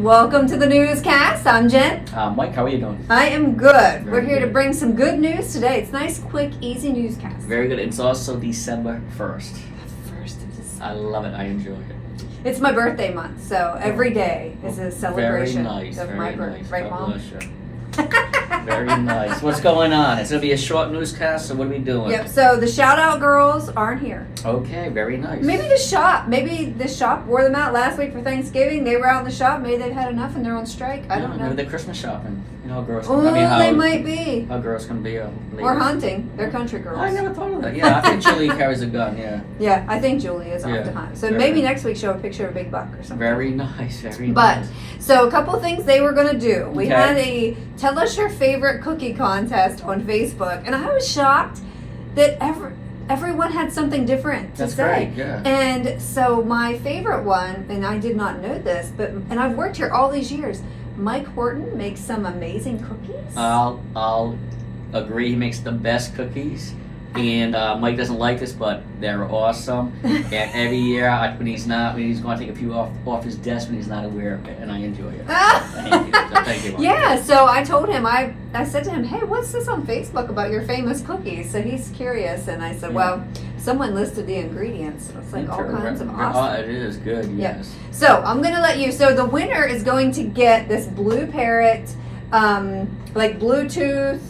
Welcome to the Newscast. I'm Jen. Mike, how are you doing? I am good. We're here to good. bring some good news today. It's nice, quick, easy newscast. Very good. It's also December 1st. The 1st of December. I love it. I enjoy it. It's my birthday month, so every day is a celebration of my birthday. Nice. Right, God Mom? bless you. Very nice. What's going on? It's going to be a short newscast, so what are we doing? Yep, so the shout-out girls aren't here. Okay, very nice. Maybe the shop wore them out last week for Thanksgiving. They were out in the shop. Maybe they've had enough and they're on strike. I don't know. Maybe they're Christmas shopping. You know how girls Oh, can they might be. How girls can be. Or hunting. They're country girls. I never thought of that. Yeah, I think Julie carries a gun, yeah. Yeah, I think Julie is off to hunt. So maybe next week show a picture of a big buck or something. Very nice, very But, nice. so a couple of things they were going to do. We Okay. had a Tell Us Your Favorite Cookie contest on Facebook, and I was shocked that everyone had something different to That's say. great, yeah. And so my favorite one, and I did not know this, and I've worked here all these years, Mike Horton makes some amazing cookies. I'll agree. He makes the best cookies. And Mike doesn't like this, but they're awesome. And every year, when he's going to take a few off his desk when he's not aware of it, and I enjoy it. Thank you. So thank you. Mike. Yeah, so I told him, I said to him, hey, what's this on Facebook about your famous cookies? So he's curious, and I said, well, someone listed the ingrets. It's like all kinds of awesome. It is good, yes. So I'm going to let you, so the winner is going to get this Blue Parrot, like Bluetooth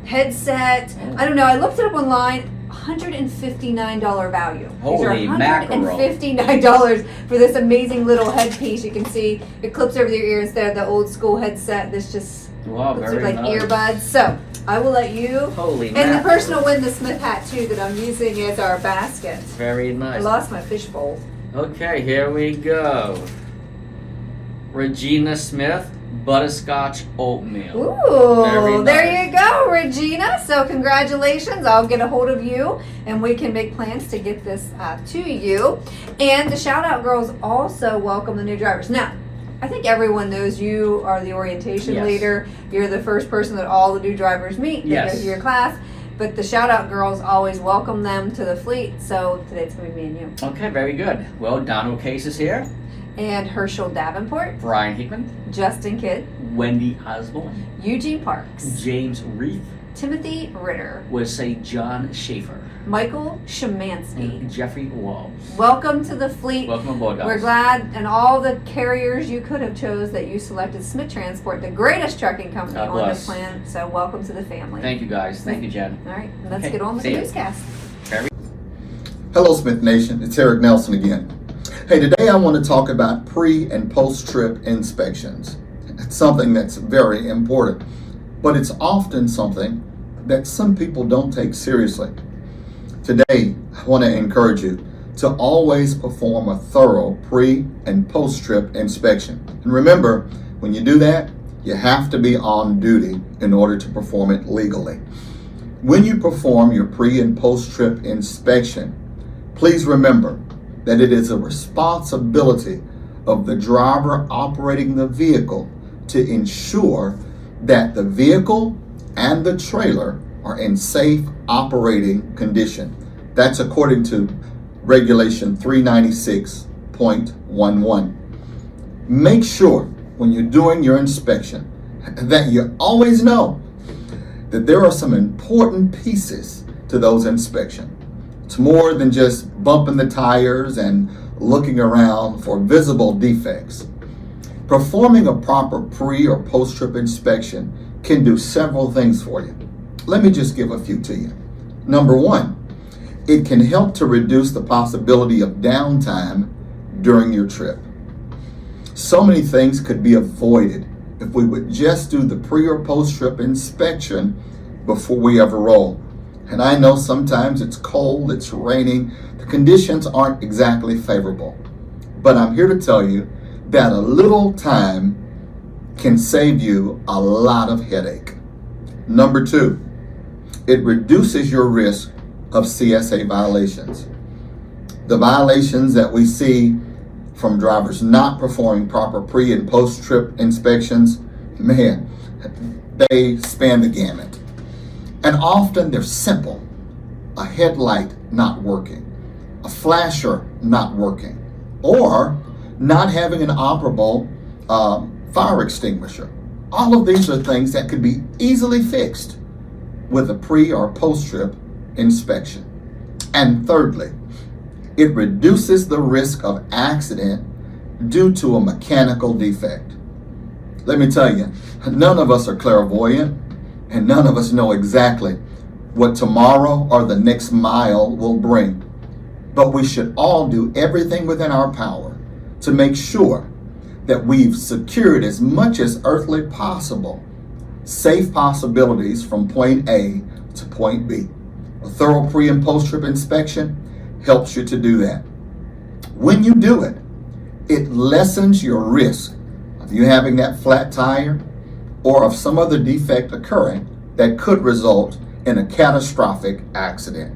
headset. I don't know, I looked it up online. $159 value. Holy These are mackerel. $159 for this amazing little headpiece. You can see it clips over your ears there, the old school headset. This just looks like earbuds. So I will let you. Holy and mackerel. the person will win the Smith hat too that I'm using as our basket. Very nice. I lost my fishbowl. Okay, here we go. Regina Smith, butterscotch oatmeal. Ooh, there you go, Regina. So congratulations. I'll get a hold of you and we can make plans to get this to you. And the shout out girls also welcome the new drivers. Now, I think everyone knows you are the orientation leader. You're the first person that all the new drivers meet. They go to your class. But the shout out girls always welcome them to the fleet. So today it's going to be me and you. Okay, very good. Well, Donald Case is here. And Herschel Davenport. Brian Hickman. Justin Kidd. Wendy Osborne. Eugene Parks. James Reith. Timothy Ritter. We'll say John Schaefer. Michael Shemansky. And Jeffrey Walls. Welcome to the fleet. Welcome aboard, guys. We're glad, and all the carriers you could have chose that you selected Smith Transport, the greatest trucking company on the planet. So welcome to the family. Thank you, guys. Thank you, Jen. All right, let's get on with the newscast. Hello, Smith Nation. It's Eric Nelson again. Hey, today I want to talk about pre- and post-trip inspections. It's something that's very important, but it's often something that some people don't take seriously. Today, I want to encourage you to always perform a thorough pre- and post-trip inspection. And remember, when you do that, you have to be on duty in order to perform it legally. When you perform your pre- and post-trip inspection, please remember that it is a responsibility of the driver operating the vehicle to ensure that the vehicle and the trailer are in safe operating condition. That's according to Regulation 396.11. Make sure when you're doing your inspection that you always know that there are some important pieces to those inspections. It's more than just bumping the tires and looking around for visible defects. Performing a proper pre- or post-trip inspection can do several things for you. Let me just give a few to you. Number one, it can help to reduce the possibility of downtime during your trip. So many things could be avoided if we would just do the pre- or post-trip inspection before we ever roll. And I know sometimes it's cold, it's raining, the conditions aren't exactly favorable. But I'm here to tell you that a little time can save you a lot of headache. Number two, it reduces your risk of CSA violations. The violations that we see from drivers not performing proper pre- and post-trip inspections, man, they span the gamut. And often they're simple. A headlight not working, a flasher not working, or not having an operable fire extinguisher. All of these are things that could be easily fixed with a pre or post-trip inspection. And thirdly, it reduces the risk of accident due to a mechanical defect. Let me tell you, none of us are clairvoyant, and none of us know exactly what tomorrow or the next mile will bring. But we should all do everything within our power to make sure that we've secured as much as earthly possible safe possibilities from point A to point B. A thorough pre and post-trip inspection helps you to do that. When you do it, it lessens your risk of you having that flat tire or of some other defect occurring that could result in a catastrophic accident.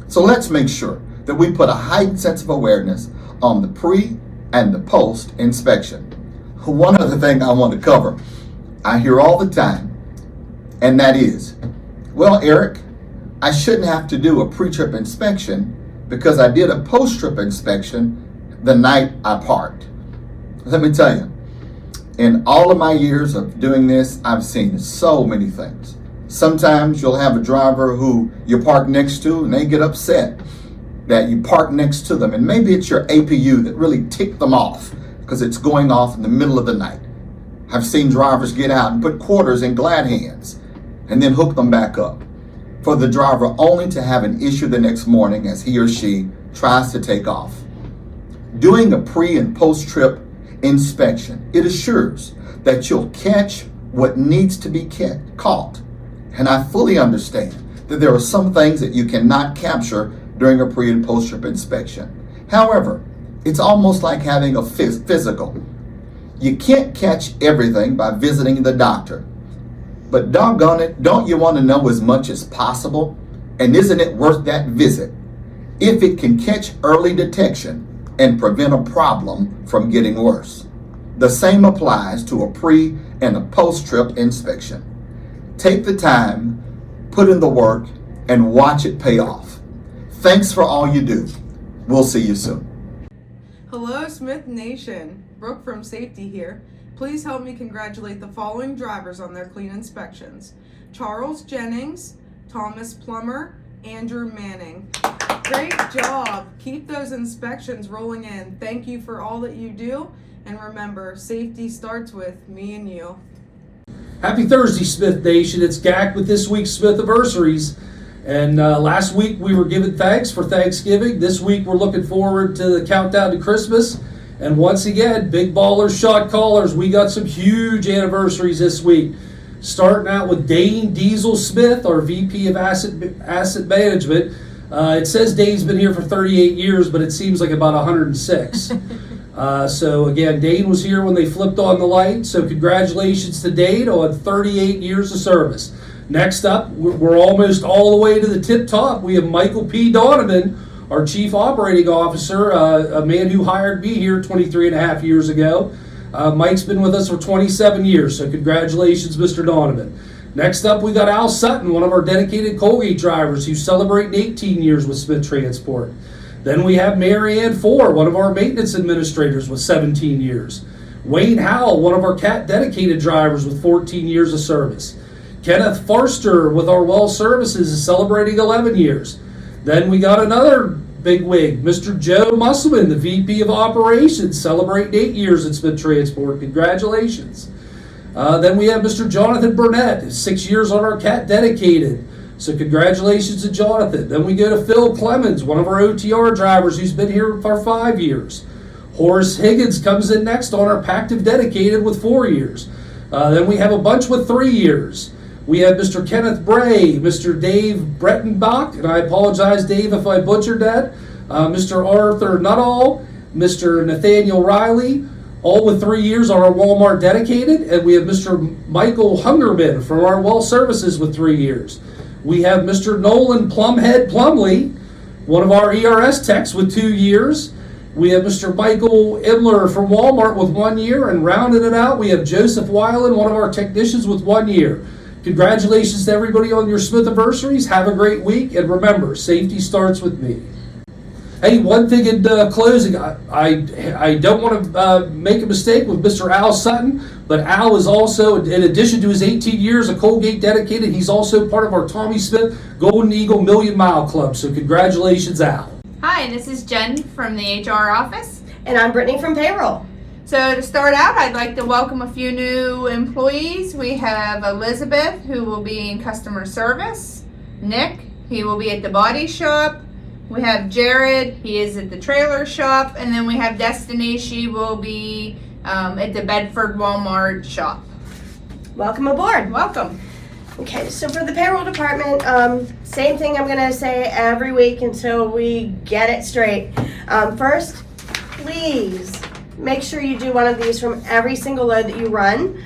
So let's make sure that we put a heightened sense of awareness on the pre and the post inspection. One other thing I want to cover, I hear all the time, and that is, well, Eric, I shouldn't have to do a pre-trip inspection because I did a post-trip inspection the night I parked. Let me tell you, in all of my years of doing this, I've seen so many things. Sometimes you'll have a driver who you park next to and they get upset that you park next to them, and maybe it's your APU that really ticked them off because it's going off in the middle of the night. I've seen drivers get out and put quarters in glad hands and then hook them back up, for the driver only to have an issue the next morning as he or she tries to take off. Doing a pre and post-trip inspection, it assures that you'll catch what needs to be caught. And I fully understand that there are some things that you cannot capture during a pre and post-trip inspection. However, it's almost like having a physical. You can't catch everything by visiting the doctor. But doggone it, don't you want to know as much as possible? And isn't it worth that visit if it can catch early detection and prevent a problem from getting worse? The same applies to a pre and a post-trip inspection. Take the time, put in the work, and watch it pay off. Thanks for all you do. We'll see you soon. Hello, Smith Nation. Brooke from Safety here. Please help me congratulate the following drivers on their clean inspections: Charles Jennings, Thomas Plummer, Andrew Manning. Great job. Keep those inspections rolling in. Thank you for all that you do. And remember, safety starts with me and you. Happy Thursday, Smith Nation. It's Gak with this week's Smith Anniversaries. And last week we were giving thanks for Thanksgiving. This week we're looking forward to the countdown to Christmas. And once again, big ballers, shot callers, we got some huge anniversaries this week. Starting out with Dane Diesel Smith, our VP of Asset Management. It says Dane's been here for 38 years, but it seems like about 106. So again, Dane was here when they flipped on the light. So congratulations to Dane on 38 years of service. Next up, we're almost all the way to the tip top. We have Michael P. Donovan, our Chief Operating Officer, a man who hired me here 23 and a half years ago. Mike's been with us for 27 years, so congratulations, Mr. Donovan. Next up, we got Al Sutton, one of our dedicated Colgate drivers who's celebrating 18 years with Smith Transport. Then we have Mary Ann Ford, one of our maintenance administrators with 17 years. Wayne Howell, one of our CAT dedicated drivers with 14 years of service. Kenneth Forster with our Well Services is celebrating 11 years. Then we got another big wig, Mr. Joe Musselman, the VP of Operations, celebrating 8 years at Smith Transport. Congratulations. Then we have Mr. Jonathan Burnett, 6 years on our CAT dedicated. So congratulations to Jonathan. Then we go to Phil Clemens, one of our OTR drivers who's been here for 5 years. Horace Higgins comes in next on our Pactive dedicated with 4 years. Then we have a bunch with 3 years. We have Mr. Kenneth Bray, Mr. Dave Brettenbach, and I apologize, Dave, if I butchered that, Mr. Arthur Nuttall, Mr. Nathaniel Riley, all with 3 years on our Walmart dedicated, and we have Mr. Michael Hungerman from our Well Services with 3 years. We have Mr. Nolan Plumhead Plumley, one of our ERS techs with 2 years. We have Mr. Michael Imler from Walmart with 1 year, and rounding it out, we have Joseph Weiland, one of our technicians with 1 year. Congratulations to everybody on your Smith anniversaries. Have a great week, and remember, safety starts with me. Hey, one thing in closing, I don't want to make a mistake with Mr. Al Sutton, but Al is also, in addition to his 18 years of Colgate dedicated, he's also part of our Tommy Smith Golden Eagle Million Mile Club. So congratulations, Al. Hi, this is Jen from the HR office. And I'm Brittany from payroll. So to start out, I'd like to welcome a few new employees. We have Elizabeth, who will be in customer service. Nick, he will be at the body shop. We have Jared, he is at the trailer shop. And then we have Destiny, she will be at the Bedford Walmart shop. Welcome aboard. Welcome. Okay, so for the payroll department, same thing I'm gonna say every week until we get it straight. First, please make sure you do one of these from every single load that you run.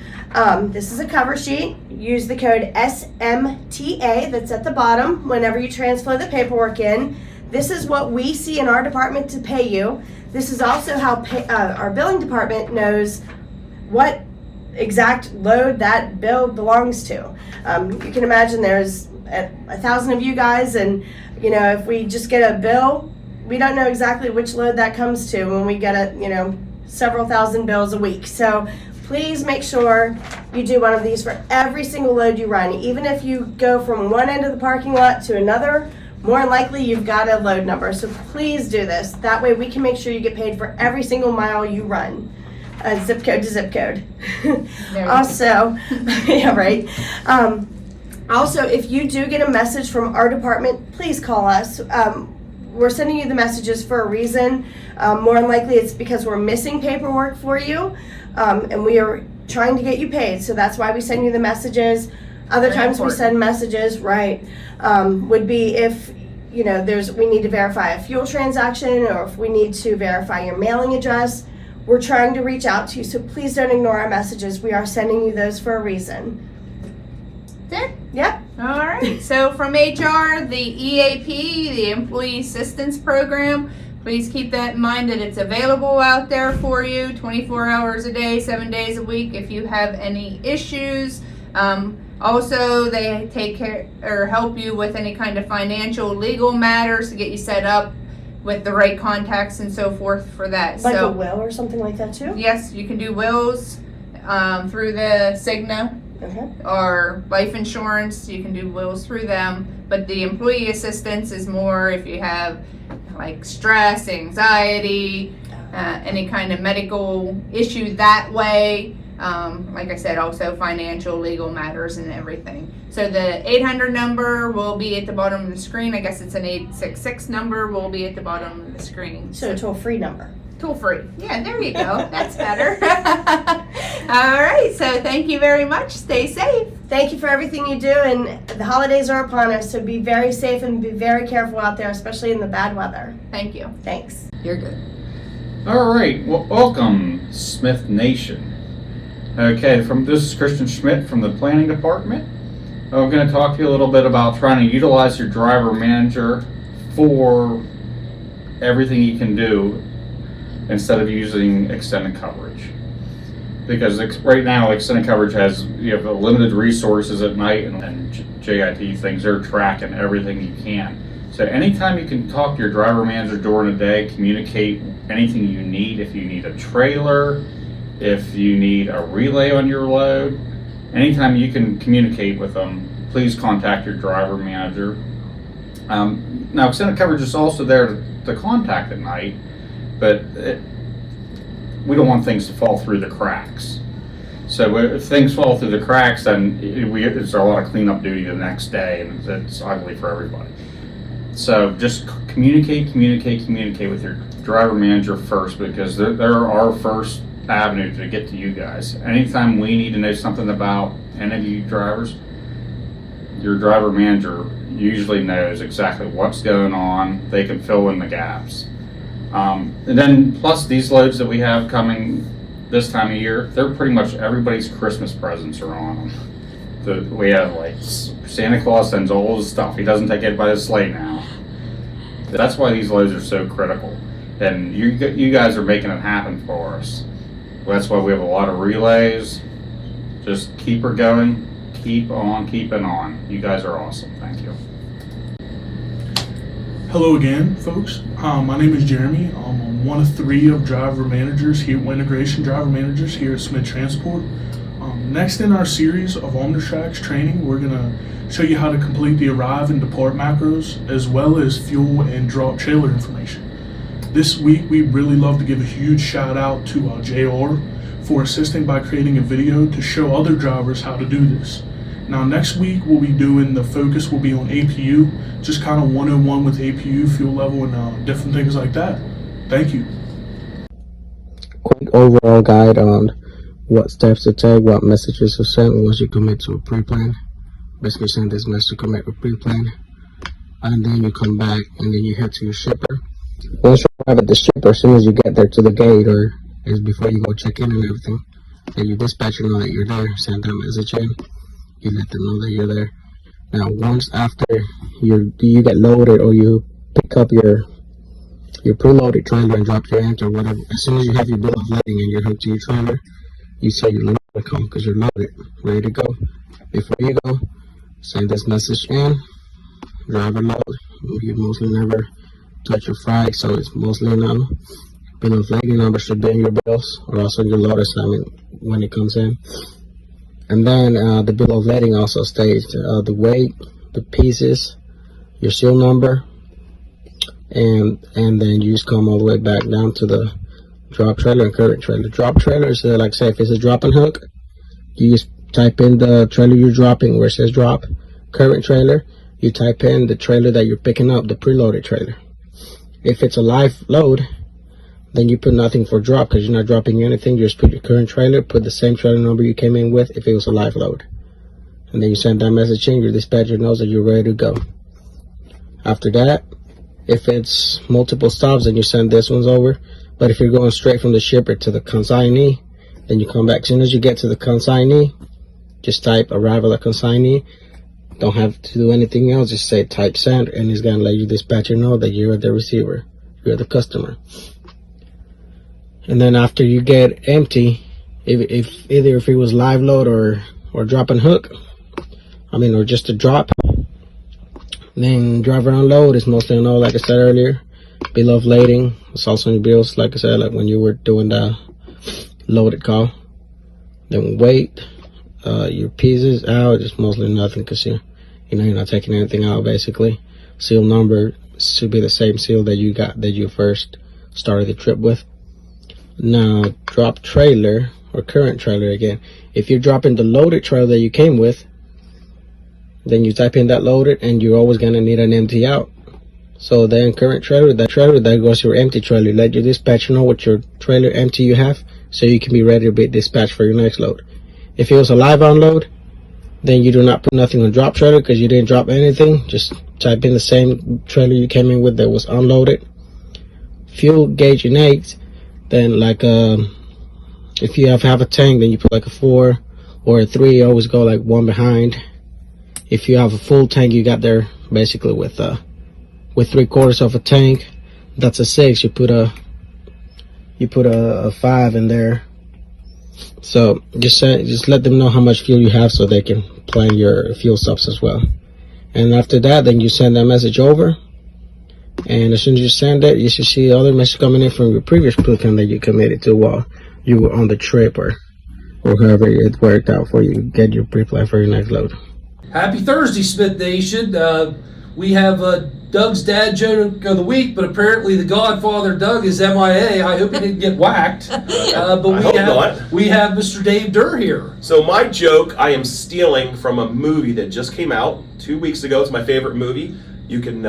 This is a cover sheet. Use the code SMTA that's at the bottom whenever you transfer the paperwork in. This is what we see in our department to pay you. This is also how our billing department knows what exact load that bill belongs to. You can imagine there's 1,000 of you guys, and if we just get a bill, we don't know exactly which load that comes to when we get several thousand bills a week. So please make sure you do one of these for every single load you run. Even if you go from one end of the parking lot to another, more than likely you've got a load number. So please do this. That way we can make sure you get paid for every single mile you run. Zip code to zip code. Also, yeah, right. Also, if you do get a message from our department, please call us. We're sending you the messages for a reason. More than likely it's because we're missing paperwork for you, and we are trying to get you paid. So that's why we send you the messages. Other times we send messages, right, would be if we need to verify a fuel transaction, or if we need to verify your mailing address. We're trying to reach out to you, so please don't ignore our messages. We are sending you those for a reason. There? Yep. All right. So from HR, the EAP, the Employee Assistance Program, please keep that in mind that it's available out there for you 24 hours a day, 7 days a week if you have any issues. Also, they take care or help you with any kind of financial, legal matters to get you set up with the right contacts and so forth for that. Like a will or something like that too? Yes, you can do wills through the Cigna. Okay. Or life insurance, you can do wills through them. But the employee assistance is more if you have like stress, anxiety, any kind of medical issue that way. Like I said, also financial, legal matters and everything. So the 800 number will be at the bottom of the screen. I guess it's an 866 number will be at the bottom of the screen. So a toll-free number. Toll free. Yeah, there you go. That's better. All right. So thank you very much. Stay safe. Thank you for everything you do, and the holidays are upon us, so be very safe and be very careful out there, especially in the bad weather. Thank you. Thanks. You're good. All right, well, welcome, Smith Nation. Okay, this is Christian Schmidt from the Planning Department. I'm going to talk to you a little bit about trying to utilize your driver manager for everything you can do instead of using extended coverage. Because right now, extended coverage you have limited resources at night, and JIT things, they're tracking everything you can. So anytime you can talk to your driver manager during the day, communicate anything you need. If you need a trailer, if you need a relay on your load, anytime you can communicate with them, please contact your driver manager. Now, extended coverage is also there to contact at night, but we don't want things to fall through the cracks. So if things fall through the cracks, then it's a lot of cleanup duty the next day, and it's ugly for everybody. So just communicate with your driver manager first, because they're our first avenue to get to you guys. Anytime we need to know something about any of you drivers, your driver manager usually knows exactly what's going on. They can fill in the gaps. And then plus these loads that we have coming this time of year, they're pretty much everybody's Christmas presents are on them. We have like Santa Claus sends all his stuff. He doesn't take it by the sleigh now. That's why these loads are so critical. And you guys are making it happen for us. That's why we have a lot of relays. Just keep her going. Keep on keeping on. You guys are awesome. Thank you. Hello again, folks. My name is Jeremy. I'm one of 3 of driver managers here, integration driver managers here at Smith Transport. Next in our series of omnitrac training, we're going to show you how to complete the arrive and depart macros, as well as fuel and drop trailer information. This week, we'd really love to give a huge shout out to JR for assisting by creating a video to show other drivers how to do this. Now next week we'll be doing, the focus will be on APU, just kind of 101 with APU, fuel level, and different things like that. Thank you. Quick overall guide on what steps to take, what messages to send once you commit to a pre-plan. Basically send this message to commit to pre-plan, and then you come back and then you head to your shipper. Once you arrive at the shipper, as soon as you get there to the gate, or is before you go check in and everything, then your dispatcher know that you're there, send that message in. You let them know that you're there. Now, once after you get loaded or you pick up your preloaded trailer and drop your empty or whatever, as soon as you have your bill of lading and you're hooked to your trailer, you say you're loaded because you're loaded, ready to go. Before you go, send this message in, driver load. You mostly never touch your flag, so it's mostly none. Bill of lading number should be in your bills or also your load assignment when it comes in. And then the bill of lading also states the weight, the pieces, your seal number, and then you just come all the way back down to the drop trailer and current trailer. Drop trailer is like, say, if it's a drop and hook, you just type in the trailer you're dropping where it says drop. Current trailer, you type in the trailer that you're picking up, the preloaded trailer. If it's a live load, then you put nothing for drop because you're not dropping anything. You just put your current trailer, put the same trailer number you came in with if it was a live load. And then you send that message in, your dispatcher knows that you're ready to go. After that, if it's multiple stops, then you send this ones over. But if you're going straight from the shipper to the consignee, then you come back. As soon as you get to the consignee, just type arrival at consignee. Don't have to do anything else, just say type send, and it's gonna let your dispatcher know that you're the receiver, you're the customer. And then after you get empty, if it was live load or drop and hook, or just a drop, then driver unload is mostly unload, like I said earlier. Bill of lading, it's also in your bills, like I said, like when you were doing the loaded call. Then weight, your pieces out, it's mostly nothing because you're not taking anything out basically. Seal number should be the same seal that you got that you first started the trip with. Now, drop trailer or current trailer again. If you're dropping the loaded trailer that you came with, then you type in that loaded, and you're always gonna need an empty out. So then current trailer, that goes your empty trailer. Let your dispatcher know what your trailer empty you have, so you can be ready to be dispatched for your next load. If it was a live unload, then you do not put nothing on drop trailer because you didn't drop anything. Just type in the same trailer you came in with that was unloaded. Fuel gauge and eggs. Then like if you have a tank, then you put like a 4 or a 3. You always go like one behind. If you have a full tank, you got there basically with 3/4 of a tank. That's a 6. You put a 5 in there. So just let them know how much fuel you have so they can plan your fuel stops as well. And after that, then you send that message over. And as soon as you send it, you should see other messages coming in from your previous pre-plan that you committed to while you were on the trip or however it worked out for you. Get your pre-plan for your next load. Happy Thursday, Smith Nation. We have Doug's dad joke of the week, but apparently the Godfather Doug is MIA. I hope he didn't get whacked. But we have Mr. Dave Durr here. So my joke, I am stealing from a movie that just came out 2 weeks ago. It's my favorite movie. You can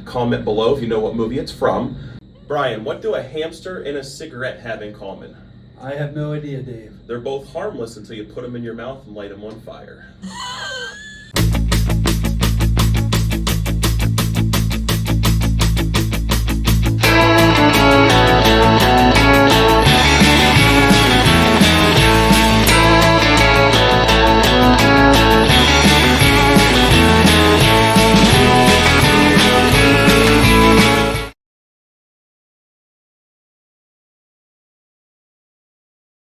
comment below if you know what movie it's from. Brian, what do a hamster and a cigarette have in common? I have no idea, Dave. They're both harmless until you put them in your mouth and light them on fire.